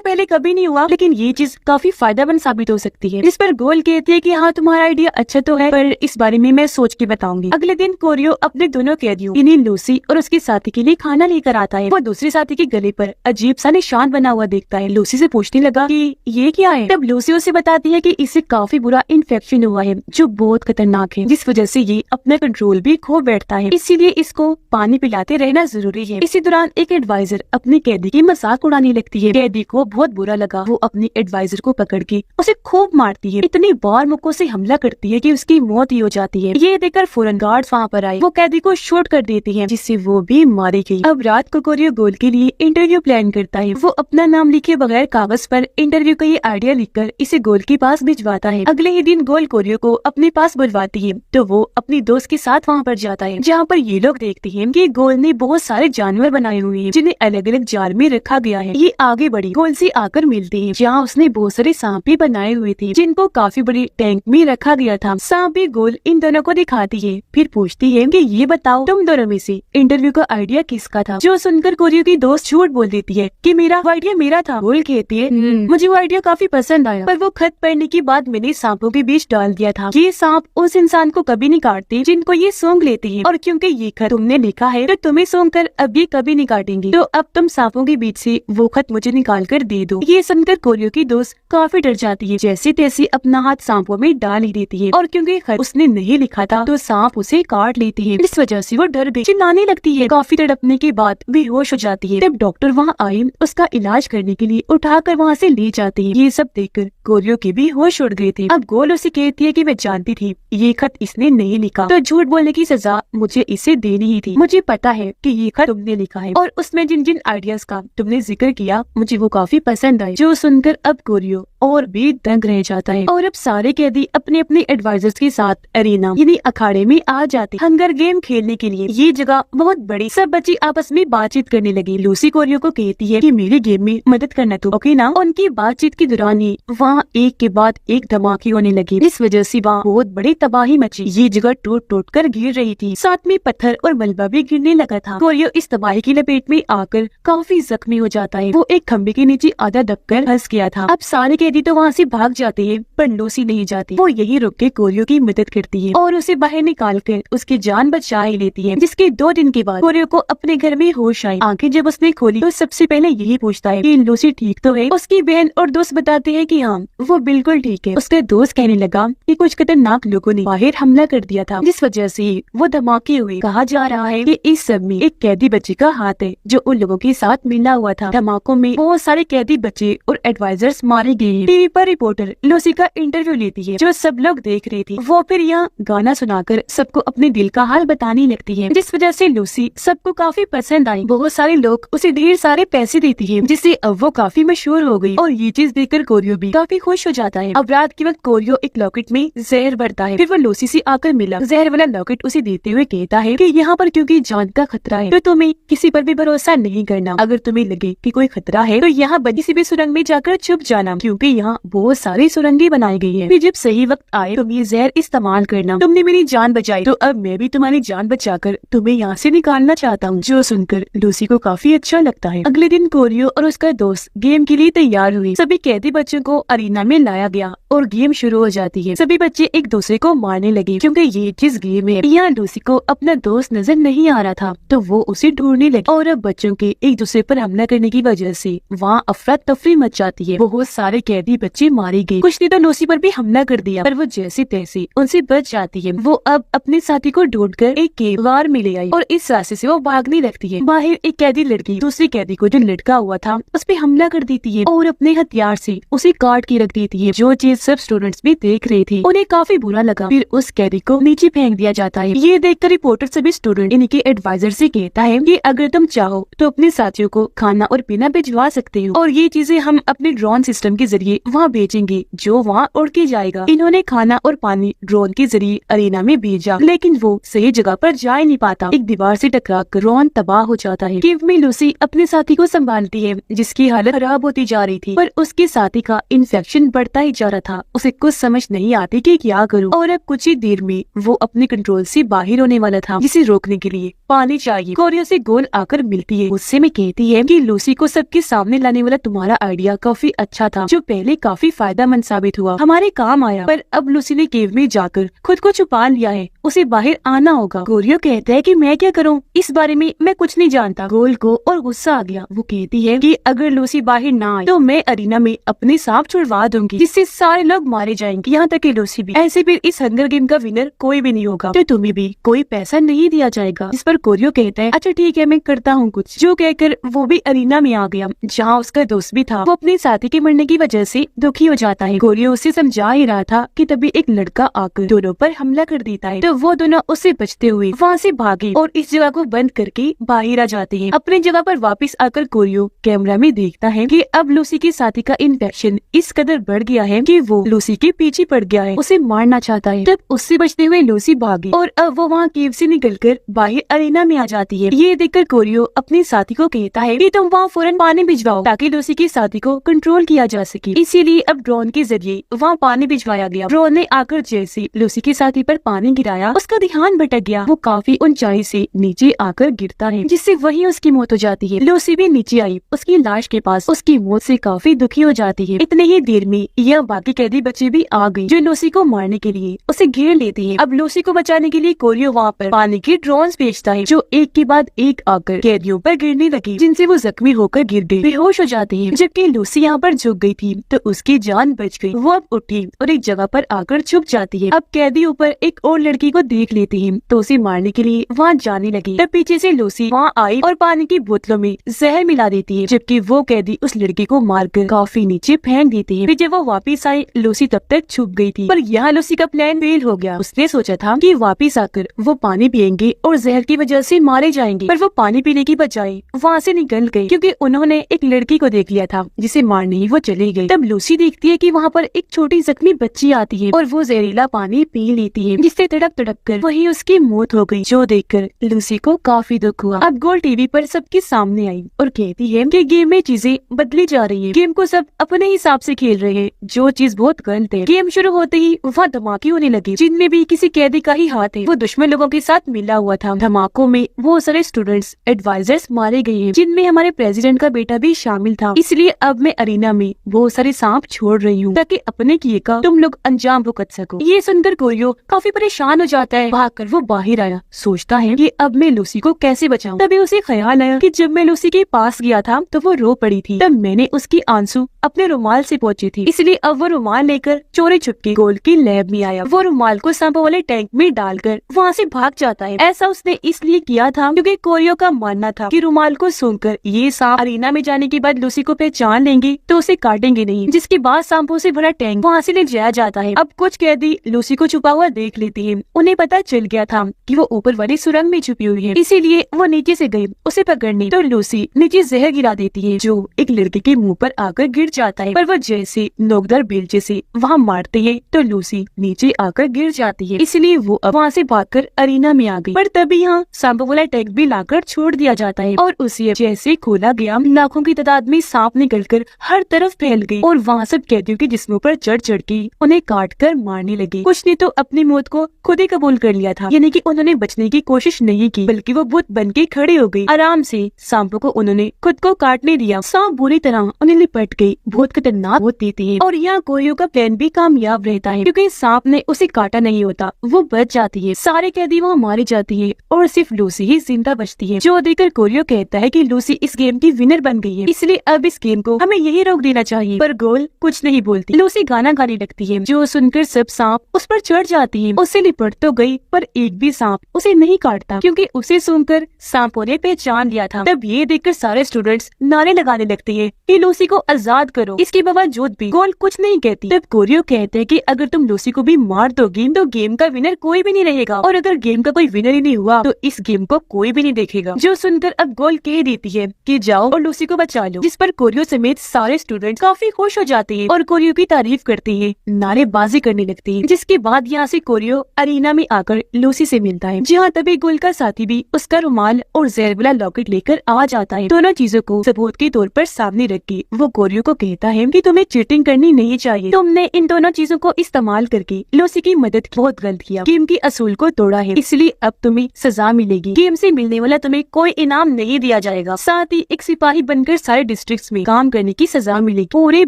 पहले कभी नहीं हुआ, लेकिन ये चीज काफी फायदेमंद साबित हो सकती है। इस पर गोल कहती है कि हाँ, तुम्हारा आइडिया अच्छा तो है, पर इस बारे में मैं सोच के बताऊंगी। अगले दिन कोरियो अपने दोनों कैदियों यानी लूसी और उसके साथी के लिए खाना लेकर आता है। वो दूसरे साथी के गले पर अजीब सा निशान बना हुआ देखता है। लूसी से पूछने लगा कि ये क्या है। तब लूसी उसे बताती है कि इसे काफी बुरा इन्फेक्शन हुआ है जो बहुत खतरनाक है, जिस वजह से ये अपना कंट्रोल भी खो बैठता है, इसीलिए इसको पानी पिलाते रहना जरूरी है। इसी दौरान एक एडवाइजर अपने कैदी की मजाक उड़ाने लगती है। कैदी को बहुत बुरा लगा। वो अपनी एडवाइजर को पकड़ के उसे खूब मारती है, इतनी बार मुक्कों से हमला करती है कि उसकी मौत ही हो जाती है। ये देखकर फौरन गार्ड्स वहाँ पर आए। वो कैदी को शूट कर देती है, जिससे वो भी मारी गई। अब रात को कोरियो गोल के लिए इंटरव्यू प्लान करता है। वो अपना नाम लिखे बगैर कागज पर इंटरव्यू का ये आइडिया लिखकर इसे गोल के पास भिजवाता है। अगले ही दिन गोल कोरियो को अपने पास बुलवाती है, तो वो अपनी दोस्त के साथ वहाँ पर जाता है, जहाँ पर ये लोग देखते हैं कि गोल ने बहुत सारे जानवर बनाए हुए हैं जिन्हें अलग अलग जार में रखा गया है। ये आगे बढ़ी गोल से आकर मिलती है, जहाँ उसने बहुत सारे सांप भी बनाए हुए थे जिनको काफी बड़ी टैंक में रखा गया था। सांप भी गोल इन दोनों को दिखाती है, फिर पूछती है कि ये बताओ तुम दोनों में से इंटरव्यू का आइडिया किसका था। जो सुनकर कोरियो की दोस्त झूठ बोल देती है कि मेरा आइडिया मेरा था। गोल कहती है मुझे वो आइडिया काफी पसंद आया, पर वो खत पढ़ने के बाद मैंने सांपों के बीच डाल दिया था। ये सांप उस इंसान को कभी नहीं काटते जिनको ये सूंघ लेते हैं, और क्योंकि ये खत तुमने लिखा है तो तुम्हें सूंघ कर अब ये कभी नहीं काटेंगे, तो अब तुम सांपों के बीच से वो खत मुझे निकाल कर दे दो। ये सुनकर कोरियो की दोस्त काफी डर जाती है, जैसे तैसे अपना हाथ सांपों में डाल ही देती है, और क्योंकि खत उसने नहीं लिखा था तो सांप उसे काट लेते हैं। इस वजह से वो डर गई, चिल्लाने लगती है। काफी तड़पने के बाद बेहोश हो जाती है। तब डॉक्टर वहाँ आए, उसका इलाज करने के लिए उठाकर वहाँ से ले जाते हैं। ये सब देखकर कोरियो के भी होश उड़ गए थे। अब गोल उसे कहती है कि मैं जानती थी ये खत इसने नहीं लिखा, तो झूठ बोलने की सजा मुझे इसे देनी ही थी। मुझे पता है कि ये खत तुमने लिखा है, और उसमें जिन जिन आइडियाज का तुमने जिक्र किया मुझे वो काफी पसंद आए। जो सुनकर अब कोरियो और भी दंग रह जाता है। और अब सारे कैदी अपने अपने एडवाइजर्स के साथ अरीना यानी अखाड़े में आ जाते हंगर गेम खेलने के लिए। ये जगह बहुत बड़ी, सब बच्चे आपस में बातचीत करने लगे। लूसी कोरियो को कहती है कि मेरे गेम में मदद करना तो ओके ना। उनकी बातचीत के दौरान ही वहाँ एक के बाद एक धमाके होने लगे, इस वजह से वहाँ बहुत बड़ी तबाही मची। ये जगह टूट टूट कर गिर रही थी, साथ में पत्थर और मलबा भी गिरने लगा था। कोरियो इस तबाही की लपेट में आकर काफी जख्मी हो जाता है। वो एक खम्बे के नीचे आधा दबकर फंस गया था। अब सारे कैदी तो वहाँ से भाग जाते हैं, पर लूसी नहीं जाती। वो यही रुक के कोरियो की मदद करती है और उसे बाहर निकाल कर उसकी जान बचा ही लेती है। जिसके 2 दिन के बाद कोरियो को अपने घर में होश आई। आंखें जब उसने खोली तो सबसे पहले यही पूछता है कि लूसी ठीक तो है। उसकी बहन और दोस्त बताते हैं कि हाँ, वो बिल्कुल ठीक है। उसके दोस्त कहने लगा कि कुछ खतरनाक लोगों ने बाहर हमला कर दिया था, जिस वजह से वो धमाके हुए। कहा जा रहा है कि इस सब में एक कैदी बच्चे का हाथ है जो उन लोगों के साथ मिला हुआ था। धमाकों में बहुत सारे कैदी बच्चे और एडवाइजर्स मारे गए हैं। टीवी पर रिपोर्टर लूसी का इंटरव्यू लेती है, जो सब लोग देख रहे थे। वो फिर यहाँ गाना सुनाकर सबको अपने दिल का हाल बताने लगती है, जिस वजह से लूसी सबको काफी पसंद आई। बहुत सारे लोग उसे ढेर सारे पैसे देते हैं, जिससे अब वो काफी मशहूर हो गई। और ये चीज देखकर कोरियो भी काफी खुश हो जाता है। अब रात के वक्त कोरियो एक लॉकेट में जहर भरता है। फिर वो लूसी से आकर मिला। जहर वाला लॉकेट उसे देते हुए कहता है कि यहाँ पर क्योंकि जान का खतरा है तो तुम्हें किसी पर भी भरोसा नहीं करना। अगर तुम्हें लगे कि कोई खतरा है तो यहाँ किसी भी सुरंग में जाकर छुप जाना, क्योंकि यहाँ बहुत सारी सुरंगें बनाई गई है। फिर जब सही वक्त आए तुम ये जहर इस्तेमाल करना। तुमने मेरी जान बचाई, तो अब मैं भी तुम्हारी जान बचाकर तुम्हें यहाँ से निकालना चाहता हूँ। जो सुनकर लूसी को काफी अच्छा लगता है। अगले दिन कोरियो और उसका दोस्त गेम के लिए तैयार हुए। सभी कैदी बच्चों को अरीना में लाया गया और गेम शुरू हो जाती है। सभी बच्चे एक दूसरे को मारने लगे, क्योंकि ये जिस गेम है यहाँ लूसी को अपना दोस्त नजर नहीं आ रहा था, तो वो उसे ढूंढने लगी। और अब बच्चों के एक दूसरे पर हमला करने की वजह से वहाँ अफरा तफरी मच जाती है। बहुत सारे कैदी बच्चे मारे गए। कुछ ने तो लूसी पर भी हमला कर दिया, पर वो जैसे तैसे उनसे बच जाती है। वो अब अपने साथी को ढूंढकर एक केवार में ले आई और इस रास्ते से वो भागने लगती है। बाहर एक कैदी लड़की दूसरी कैदी को जो लटका हुआ था उस पे हमला कर देती है और अपने हथियार से उसे काट के रख देती है। जो चीज सब स्टूडेंट्स भी देख रहे थे, उन्हें काफी बुरा लगा। फिर उस कैदी को नीचे फेंक दिया जाता है। ये देखकर रिपोर्टर सभी स्टूडेंट इनके एडवाइजर से कहता है कि अगर तुम चाहो तो अपने साथियों को खाना और पीना भिजवा सकते हो, और ये चीजें हम अपने ड्रोन सिस्टम के जरिए जरिए वहाँ भेजेंगे जो वहाँ उड़ के जाएगा। इन्होंने खाना और पानी ड्रोन के जरिए अरीना में भेजा, लेकिन वो सही जगह पर जा ही नहीं पाता। एक दीवार से टकराकर रोहन तबाह हो जाता है। केव में लूसी अपने साथी को संभालती है जिसकी हालत खराब होती जा रही थी, पर उसके साथी का इन्फेक्शन बढ़ता ही जा रहा था। उसे कुछ समझ नहीं आती कि क्या करूं, और अब कुछ ही देर में वो अपने कंट्रोल से बाहर होने वाला था, जिसे रोकने के लिए पानी चाहिए। कोरियो से गोल आकर मिलती है, गुस्से में कहती है कि लूसी को सबके सामने लाने वाला तुम्हारा आइडिया काफी अच्छा था, जो पहले काफी फायदेमंद साबित हुआ, हमारे काम आया, पर अब लूसी ने केव में जाकर खुद को छुपा लिया है, उसे बाहर आना होगा। कोरियो कहता है कि मैं क्या करूं, इस बारे में मैं कुछ नहीं जानता। गोल को और गुस्सा आ गया, वो कहती है कि अगर लूसी बाहर ना आए तो मैं अरीना में अपने सांप छुड़वा दूंगी, जिससे सारे लोग मारे जाएंगे, यहाँ तक कि लूसी भी। ऐसे फिर इस हंगर गेम का विनर कोई भी नहीं होगा, तो तुम्हें भी कोई पैसा नहीं दिया जाएगा। इस पर कोरियो कहता है अच्छा ठीक है, मैं करता हूँ कुछ, जो कहकर वो भी अरीना में आ गया, जहाँ उसका दोस्त भी था। वो अपने साथी के मरने की वजह से दुखी हो जाता है। कोरियो उसे समझा ही रहा था कि तभी एक लड़का आकर दोनों पर हमला कर देता है, तो वो दोनों उससे बचते हुए वहाँ से भागे और इस जगह को बंद करके बाहर आ जाते हैं। अपनी जगह पर वापस आकर कोरियो कैमरा में देखता है कि अब लूसी के साथी का इन्फेक्शन इस कदर बढ़ गया है कि वो लूसी के पीछे पड़ गया है, उसे मारना चाहता है। तब उससे बचते हुए लूसी भागी और अब वो वहाँ केव से निकलकर बाहर अरीना में आ जाती है। ये देखकर कोरियो अपने साथी को कहता है कि तुम वहाँ फौरन पानी भिजवाओ ताकि लूसी के साथी को कंट्रोल किया जा सके। इसीलिए अब ड्रोन के जरिए वहाँ पानी भिजवाया गया। ड्रोन ने आकर जैसे लूसी के साथी पर पानी गिराया, उसका ध्यान भटक गया, वो काफी ऊंचाई से नीचे आकर गिरता है, जिससे वही उसकी मौत हो जाती है। लूसी भी नीचे आई उसकी लाश के पास, उसकी मौत से काफी दुखी हो जाती है। इतने ही देर में यह बाकी कैदी बच्चे भी आ गए, जो लूसी को मारने के लिए उसे घेर लेते हैं। अब लूसी को बचाने के लिए कोरियो वहाँ पर पानी के ड्रोन्स भेजता है, जो एक के बाद एक आकर कैदियों पर गिरने लगे, जिनसे वो जख्मी होकर गिर गए, बेहोश हो जाते हैं। जबकि लूसी यहाँ पर झुक गई थी तो उसकी जान बच गई। वो अब उठी और एक जगह पर आकर छुप जाती है। अब कैदी ऊपर एक और लड़की को देख लेती है तो उसे मारने के लिए वहाँ जाने लगी। तब पीछे से लूसी वहाँ आई और पानी की बोतलों में जहर मिला देती है, जबकि वो कैदी उस लड़की को मारकर काफी नीचे फेंक देती है। फिर जब वो वापिस आई लूसी तब तक छुप गई थी, पर यहाँ लूसी का प्लान फेल हो गया। उसने सोचा था कि वापिस आकर वो पानी पियेंगे और जहर की वजह से मारे जाएंगे, पर वो पानी पीने की बजाय वहाँ से निकल गई, क्योंकि उन्होंने एक लड़की को देख लिया था जिसे मारने ही वो चली गई। तब लूसी देखती है कि वहाँ पर एक छोटी जख्मी बच्ची आती है और वो जहरीला पानी पी लेती है, जिससे तड़प तड़प कर वही उसकी मौत हो गई, जो देखकर लूसी को काफी दुख हुआ। अब गोल टीवी पर सबके सामने आई और कहती है कि गेम में चीजें बदली जा रही है, गेम को सब अपने हिसाब से खेल रहे हैं, जो चीज बहुत गलत है। गेम शुरू होते ही वहाँ धमाके होने लगे, जिनमें भी किसी कैदी का ही हाथ है। वो दुश्मन लोगों के साथ मिला हुआ था। धमाकों में बहुत सारे स्टूडेंट्स एडवाइजर्स मारे गए हैं, जिनमें हमारे प्रेसिडेंट का बेटा भी शामिल था। इसलिए अब मैं अरीना में बहुत सारे सांप छोड़ रही हूँ ताकि अपने किए का तुम लोग अंजाम भुगत सको। ये सुनकर कोरियो काफी परेशान हो जाता है। भागकर वो बाहर आया, सोचता है कि अब मैं लूसी को कैसे बचाऊं। तभी उसे ख्याल आया कि जब मैं लूसी के पास गया था तो वो रो पड़ी थी, तब मैंने उसकी आंसू अपने रुमाल से पोंछे थे। इसलिए अब वो रुमाल लेकर चोरी छुपके गोल की लैब में आया। वो रुमाल को सांपों वाले टैंक में डालकर वहाँ से भाग जाता है। ऐसा उसने इसलिए किया था क्योंकि कोरियो का मानना था कि रुमाल को सूंघकर ये सांप अरीना में जाने के बाद लूसी को पहचान लेंगे तो उसे काटेंगे नहीं, जिसके बाद सांपों से भरा टैंक वहाँ से ले जाया जाता है। अब कुछ कैदी लूसी को छुपा हुआ देख लेते हैं। उन्हें पता चल गया था कि वो ऊपर वाली सुरंग में छुपी हुई है, इसीलिए वो नीचे से गई उसे पकड़ने। तो लूसी नीचे जहर गिरा देती है, जो एक लड़के के मुंह पर आकर गिर जाता है, पर वो जैसे नोकदार बेलचे से वहाँ मारते हैं तो लूसी नीचे आकर गिर जाती है। इसलिए वो अब वहाँ से भागकर अरीना में आ गई। पर तभी यहाँ सांपों वाला टैंक भी लाकर छोड़ दिया जाता है और उसे जैसे खोला गया, लाखों की तादाद में सांप निकलकर हर तरफ फैल गई और वहाँ सब कैदियों के जिस्मों पर चढ़ चढ़ के उन्हें काट कर मारने लगे। कुछ ने तो अपनी मौत को खुद ही कबूल कर लिया था, यानी कि उन्होंने बचने की कोशिश नहीं की, बल्कि वो बुत बन के खड़े हो गई। आराम से सांपों को उन्होंने खुद को काटने दिया। सांप बुरी तरह उन्हें लिपट गई, बहुत खतरनाक होती थी। और यहाँ कोरियो का प्लान भी कामयाब रहता है, क्योंकि सांप ने उसे काटा नहीं होता, वो बच जाती है। सारे कैदी वहाँ मारे जाते हैं और सिर्फ लूसी ही जिंदा बचती है, जो देखकर कोरियो कहता है कि लूसी इस गेम की विनर बन गई है, इसलिए अब इस गेम को हमें यही रोक देना चाहिए। पर गोल कुछ नहीं बोलती। लूसी गाना गाने लगती है, जो सुनकर सब सांप उस पर चढ़ जाती है। उससे लिपट तो गई, पर एक भी सांप उसे नहीं काटता, क्योंकि उसे सुनकर सांपों ने पहचान लिया था। तब ये देखकर सारे स्टूडेंट्स नारे लगाने लगते हैं कि लूसी को आजाद करो। इसके बावजूद भी गोल कुछ नहीं कहती। तब कोरियो कहते हैं कि अगर तुम लूसी को भी मार दोगी तो गेम का विनर कोई भी नहीं रहेगा, और अगर गेम का कोई विनर ही नहीं हुआ तो इस गेम को कोई भी नहीं देखेगा। जो सुनकर अब गोल कह देती है कि जाओ और लूसी को बचा लो, जिस पर कोरियो समेत सारे स्टूडेंट काफी खुश हो जाती है और कोरियो की तारीफ करती है, नारेबाजी करने लगती है। जिसके बाद यहाँ से कोरियो अरीना में आकर लूसी से मिलता है, जहाँ तभी गुल का साथी भी उसका रुमाल और जहर वाला लॉकेट लेकर आ जाता है। दोनों चीजों को सबूत के तौर पर सामने रख के वो कोरियो को कहता है कि तुम्हें चीटिंग करनी नहीं चाहिए, तुमने इन दोनों चीजों को इस्तेमाल करके लूसी की मदद की, बहुत गलत किया, गेम की असूल को तोड़ा है, इसलिए अब तुम्हें सजा मिलेगी, गेम से मिलने वाला तुम्हें कोई इनाम नहीं दिया जाएगा, साथ ही एक सिपाही बनकर सारे डिस्ट्रिक्ट में काम करने की सजा मिलेगी पूरे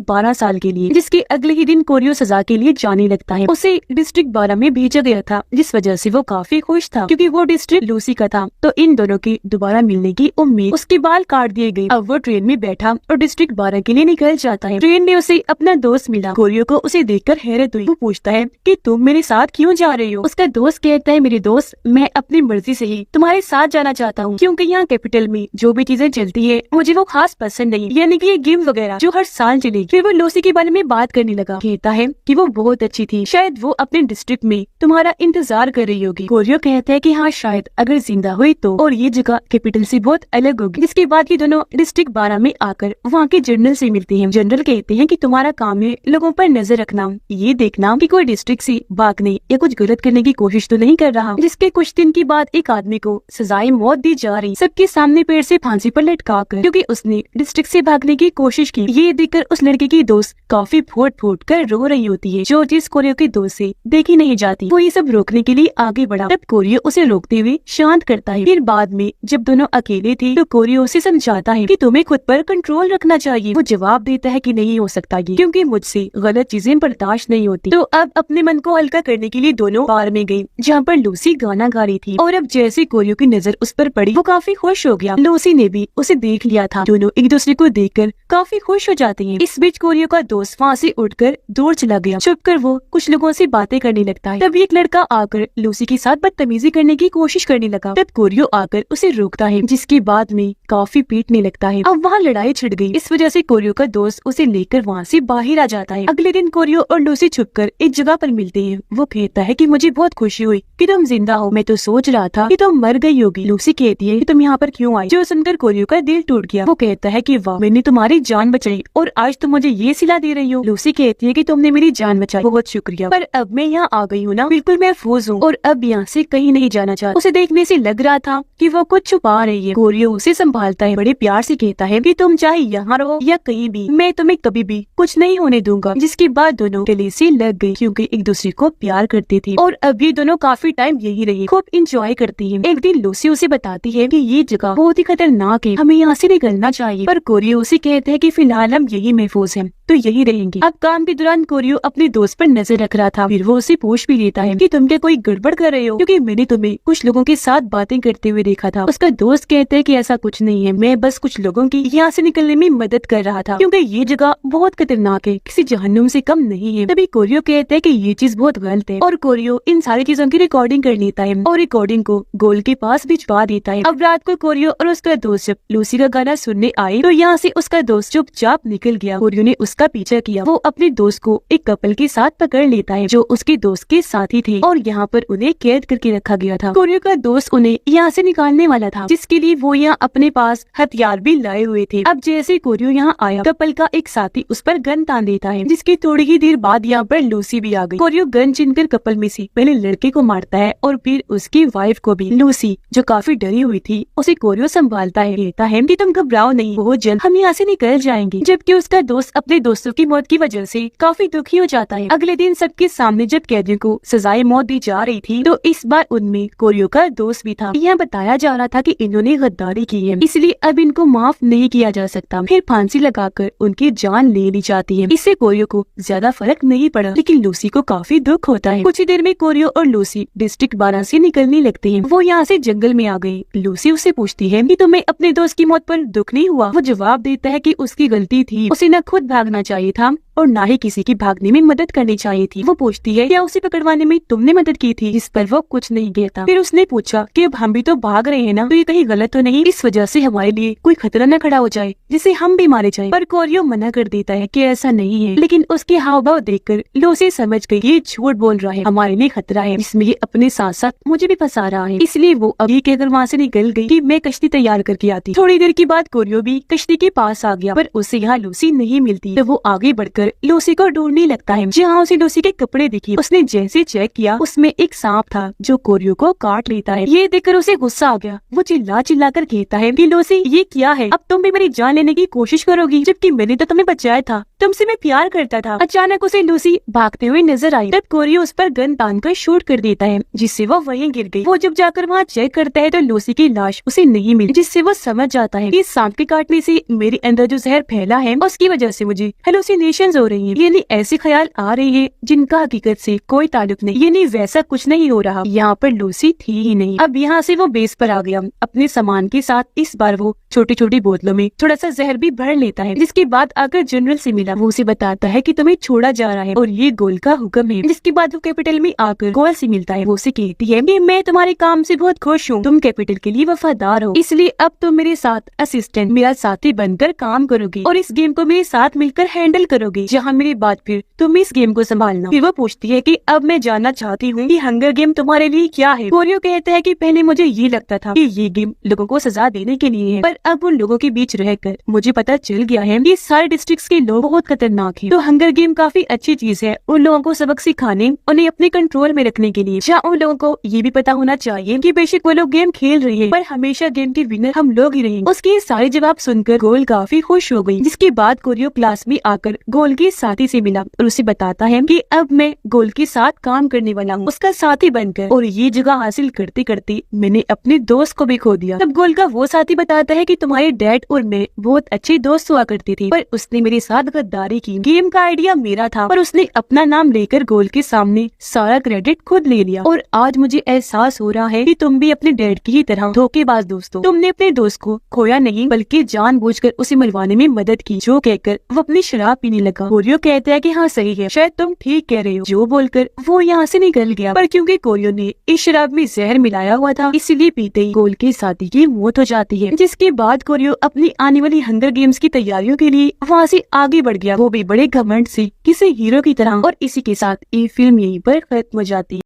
12 साल के लिए। जिसके अगले ही दिन कोरियो सजा के लिए जाने लगता है। उसे डिस्ट्रिक्ट 12 में भेजा गया था, जिस वजह से वो काफी खुश था क्योंकि वो डिस्ट्रिक्ट लूसी का था। तो इन दोनों की दोबारा मिलने की उम्मीद। उसके बाल काट दिए गए। अब वो ट्रेन में बैठा और डिस्ट्रिक्ट 12 के लिए निकल जाता है। ट्रेन में उसे अपना दोस्त मिला। कोरियो को उसे देखकर हैरत हुई। वो पूछता है कि तुम मेरे साथ क्यों जा रही हो? उसका दोस्त कहता है, मेरे दोस्त, मैं अपनी मर्जी से ही तुम्हारे साथ जाना चाहता हूँ, क्योंकि यहाँ कैपिटल में जो भी चीजें चलती है मुझे वो खास पसंद नहीं, यानी कि ये गेम वगैरह जो हर साल चलेगी। फिर वो लूसी के बारे में बात करने लगा। कहता है कि वो बहुत अच्छी थी, शायद वो अपने डिस्ट्रिक्ट में तुम्हारा इंतजार कर रही होगी। कोरियो कहता है कि हाँ शायद, अगर जिंदा हुई तो, और ये जगह कैपिटल से बहुत अलग होगी। जिसके बाद ये दोनों डिस्ट्रिक्ट 12 में आकर वहाँ के जनरल से मिलते हैं। जनरल कहते हैं कि तुम्हारा काम है लोगों पर नजर रखना, ये देखना कि कोई डिस्ट्रिक्ट से भागने या कुछ गलत करने की कोशिश तो नहीं कर रहा। जिसके कुछ दिन के बाद एक आदमी को सजाए मौत दी जा रही, सबके सामने पेड़ से फांसी पर लटका कर, क्योंकि उसने डिस्ट्रिक्ट से भागने की कोशिश की। ये देखकर उस लड़के की दोस्त काफी फूट फूट कर रो रही होती है, जो चीज कोरियो के दोस्त से देखी नहीं जाती। वो ये सब रोकने के लिए आगे बढ़ा, तब कोरियो उसे रोकते हुए शांत करता है। फिर बाद में जब दोनों अकेले थे तो कोरियो उसे समझाता है कि तुम्हें खुद पर कंट्रोल रखना चाहिए। वो जवाब देता है कि नहीं हो सकता ये, क्योंकि मुझसे गलत चीजें बर्दाश्त नहीं होती। तो अब अपने मन को हल्का करने के लिए दोनों बार में गई, जहाँ पर लूसी गाना गा रही थी। और अब जैसे कोरियो की नजर उस पर पड़ी, वो काफी खुश हो गया। लूसी ने भी उसे देख लिया था। दोनों एक दूसरे को देखकर काफी खुश हो जाते हैं। इस बीच कोरियो का दोस्त वहाँ से उठकर दूर चला गया। छुपकर वो कुछ लोगों से बातें करने लगता है। तभी एक लड़का आकर लूसी के साथ बदतमीजी करने की कोशिश करने लगा। तब कोरियो आकर उसे रोकता है, जिसके बाद में काफी पीटने लगता है। अब वहाँ लड़ाई छिड़ गई। इस वजह से कोरियो का दोस्त उसे लेकर वहाँ से बाहर आ जाता है। अगले दिन कोरियो और लूसी छुपकर एक जगह पर मिलते हैं। वो कहता है कि मुझे बहुत खुशी हुई कि तुम जिंदा हो, मैं तो सोच रहा था कि तुम मर गई होगी। लूसी कहती है कि तुम यहाँ पर क्यों आई? जो सुनकर कोरियो का दिल टूट गया। वो कहता है कि वाह, मैंने तुम्हारी जान बचाई और आज तुम मुझे ये सिला दे रही हो। लूसी कहती है कि तुमने मेरी जान बचाई, बहुत शुक्रिया, पर अब मैं यहाँ आ गई हूँ ना, बिल्कुल महफूज हूँ और अब यहाँ से कहीं नहीं जाना चाहता। उसे देखने से लग रहा था कि वो कुछ छुपा रही है। कोरियो उसे संभालता है, बड़े प्यार से कहता है कि तुम चाहे यहाँ रहो या कहीं भी, मैं तुम्हें कभी भी कुछ नहीं होने दूंगा। जिसके बाद दोनों गले से लग गए, क्योंकि एक दूसरे को प्यार करते थे। और अब ये दोनों काफी टाइम यही रहे, खूब इंजॉय करती है। एक दिन लूसी उसे बताती है कि ये जगह बहुत ही खतरनाक है, हमें यहाँ से निकलना चाहिए। पर कोरियो उसे कहते हैं कि फिलहाल हम यही महफूज हैं, तो यही रहेंगे। अब काम के दौरान कोरियो अपने दोस्त पर नजर रख रहा था। फिर वो उसे पूछ भी लेता है कि तुम क्या कोई गड़बड़ कर रहे हो, क्योंकि मैंने तुम्हें कुछ लोगों के साथ बातें करते हुए देखा था। उसका दोस्त कहता है कि ऐसा कुछ नहीं है, मैं बस कुछ लोगों की यहाँ से निकलने में मदद कर रहा था, क्योंकि ये जगह बहुत खतरनाक है, किसी जहन्नुम से कम नहीं है। तभी कोरियो कहता है कि ये चीज बहुत गलत है, और कोरियो इन सारी चीजों की रिकॉर्डिंग कर लेता है और रिकॉर्डिंग को गोल के पास भिजवा देता है। अब रात को कोरियो और उसका दोस्त जब लूसी का गाना सुनने आए तो यहाँ से उसका दोस्त चुपचाप निकल गया। कोरियो ने उसका पीछा किया। वो अपने दोस्त को एक कपल के साथ पकड़ लेता है, जो उसके दोस्त के साथी थे, और यहाँ पर उन्हें कैद करके रखा गया था। कोरियो का दोस्त उन्हें यहाँ से निकालने वाला था, जिसके लिए वो यहाँ अपने पास हथियार भी लाए हुए थे। अब जैसे कोरियो यहाँ आया, कपल का एक साथी उस पर गन तान देता है, जिसकी थोड़ी ही देर बाद यहाँ पर लूसी भी आ गई। कोरियो गन छीनकर कपल में से पहले लड़के को मारता है और फिर उसकी वाइफ को भी। लूसी जो काफी डरी हुई थी, उसे कोरियो संभालता है, कहता है कि तुम घबराओ नहीं, बहुत जल्द हम यहाँ से निकल जाएंगे। जबकि उसका दोस्त अपने दोस्तों की मौत की वजह से काफी दुखी हो जाता है। अगले दिन सबके सामने जब कैदियों को सजाए मौत दी जा रही थी, तो इस बार उनमें कोरियो का दोस्त भी था। यह बताया जा रहा था कि इन्होंने गद्दारी की है, इसलिए अब इनको माफ नहीं किया जा सकता। फिर फांसी लगाकर उनकी जान ले ली जाती है। इससे कोरियो को ज्यादा फर्क नहीं पड़ा, लेकिन लूसी को काफी दुख होता है। कुछ ही देर में कोरियो और लूसी डिस्ट्रिक्ट 12 से निकलने लगते हैं। वो यहाँ से जंगल में आ गई। लूसी उसे पूछती है कि तुम्हें अपने दोस्त की मौत पर दुख नहीं हुआ? वो जवाब देता है कि उसकी गलती थी, उसे न खुद भागना चाहिए था और ना ही किसी की भागने में मदद करनी चाहिए थी। वो पूछती है क्या उसे पकड़वाने में तुमने मदद की थी? इस पर वो कुछ नहीं कहता। फिर उसने पूछा कि अब हम भी तो भाग रहे हैं ना, तो ये कहीं गलत तो नहीं, इस वजह से हमारे लिए कोई खतरा न खड़ा हो जाए जिससे हम भी मारे जाएं। पर कोरियो मना कर देता है कि ऐसा नहीं है, लेकिन उसके हाव भाव देखकर लूसी समझ गई ये झूठ बोल रहा है, हमारे लिए खतरा है, इसमें ये अपने साथ साथ मुझे भी फंसा रहा है। इसलिए वो अभी कहकर वहाँ से निकल गई कि मैं कश्ती तैयार करके आती। थोड़ी देर के बाद कोरियो भी कश्ती के पास आ गया, पर उसे यहाँ लूसी नहीं मिलती। तो तब वो आगे बढ़कर लूसी को ढूंढने लगता है, जहाँ उसे लूसी के कपड़े दिखे। उसने जैसे चेक किया उसमें एक सांप था जो कोरियो को काट लेता है। ये देखकर उसे गुस्सा आ गया। वो चिल्ला चिल्ला कर कहता है कि लूसी ये क्या है, अब तुम भी मेरी जान लेने की कोशिश करोगी, जबकि मैंने तो तुम्हें बचाया था, तुमसे मैं प्यार करता था। अचानक उसे लूसी भागते हुए नजर आई। तब कोरियो उस पर गन तानकर शूट कर देता है, जिससे वो वहीं गिर गई। वो जब जाकर वहाँ चेक करता है तो लूसी की लाश उसे नहीं मिली, जिससे वो समझ जाता है कि सांप के काटने से मेरे अंदर जो जहर फैला है उसकी वजह से मुझे हेलुसिनेशंस हो रही हैं। यानी ऐसे ख्याल आ रहे हैं जिनका हकीकत से कोई ताल्लुक नहीं। यानी वैसा कुछ नहीं हो रहा, यहाँ पर लूसी थी ही नहीं। अब यहाँ से वो बेस पर आ गया अपने सामान के साथ। इस बार वो छोटी छोटी बोतलों में थोड़ा सा जहर भी भर लेता है, जिसके बाद आकर जनरल से मिला। वो उसे बताता है कि तुम्हें छोड़ा जा रहा है और ये गोल का हुक्म है। जिसके बाद वो कैपिटल में आकर गोल से मिलता है। वो उसे कहती है कि मैं तुम्हारे काम से बहुत खुश हूँ, तुम कैपिटल के लिए वफादार हो, इसलिए अब तुम मेरे साथ असिस्टेंट, मेरा साथी बनकर काम करोगी और इस गेम को मेरे साथ मिलकर हैंडल करोगी। जहाँ मेरे बाद फिर तुम इस गेम को संभालना। फिर वो पूछती है कि अब मैं जानना चाहती हूँ कि हंगर गेम तुम्हारे लिए क्या है। कोरियो कहता है कि पहले मुझे ये लगता था कि ये गेम लोगों को सजा देने के लिए है, पर अब उन लोगों के बीच रहकर मुझे पता चल गया है कि सारे डिस्ट्रिक्ट्स के लोग बहुत खतरनाक हैं। तो हंगर गेम काफी अच्छी चीज है उन लोगों को सबक सिखाने, उन्हें अपने कंट्रोल में रखने के लिए। जहाँ उन लोगों को ये भी पता होना चाहिए कि बेशक वो लोग गेम खेल रहे हैं पर हमेशा गेम के विनर हम लोग ही रहेंगे। उसके ये सारे जवाब सुनकर गोल काफी खुश हो गई। जिसके बाद कोरियो क्लास में आकर गोल के साथी से मिला और उसे बताता है कि अब मैं गोल के साथ काम करने वाला हूँ, उसका साथी बनकर। और ये जगह हासिल करते करते मैंने अपने दोस्त को भी खो दिया। तब गोल का वो साथी बताता है कि तुम्हारे डैड और मैं बहुत अच्छे दोस्त हुआ करते थे, पर उसने मेरे साथ गद्दारी की। गेम का आइडिया मेरा था पर उसने अपना नाम लेकर गोल के सामने सारा क्रेडिट खुद ले लिया। और आज मुझे एहसास हो रहा है कि तुम भी अपने डैड की ही तरह धोखेबाज दोस्त हो। तुमने अपने दोस्त को खोया नहीं बल्कि जानबूझकर उसे मरवाने में मदद की। जो कहकर वो अपनी शराब पीने लगा। कोरियो कहता है कि हाँ सही है, शायद तुम ठीक कह रहे हो। जो बोलकर वो यहाँ से निकल गया, पर क्योंकि कोरियो ने इस शराब में जहर मिलाया हुआ था इसीलिए पीते ही गोल के साथी की मौत हो जाती है। जिसके बाद कोरियो अपनी आने वाली हंगर गेम्स की तैयारियों के लिए वहाँ से आगे बढ़ गया, वो भी बड़े घमंड से किसी हीरो की तरह। और इसी के साथ ये फिल्म यहीं पर खत्म हो जाती है।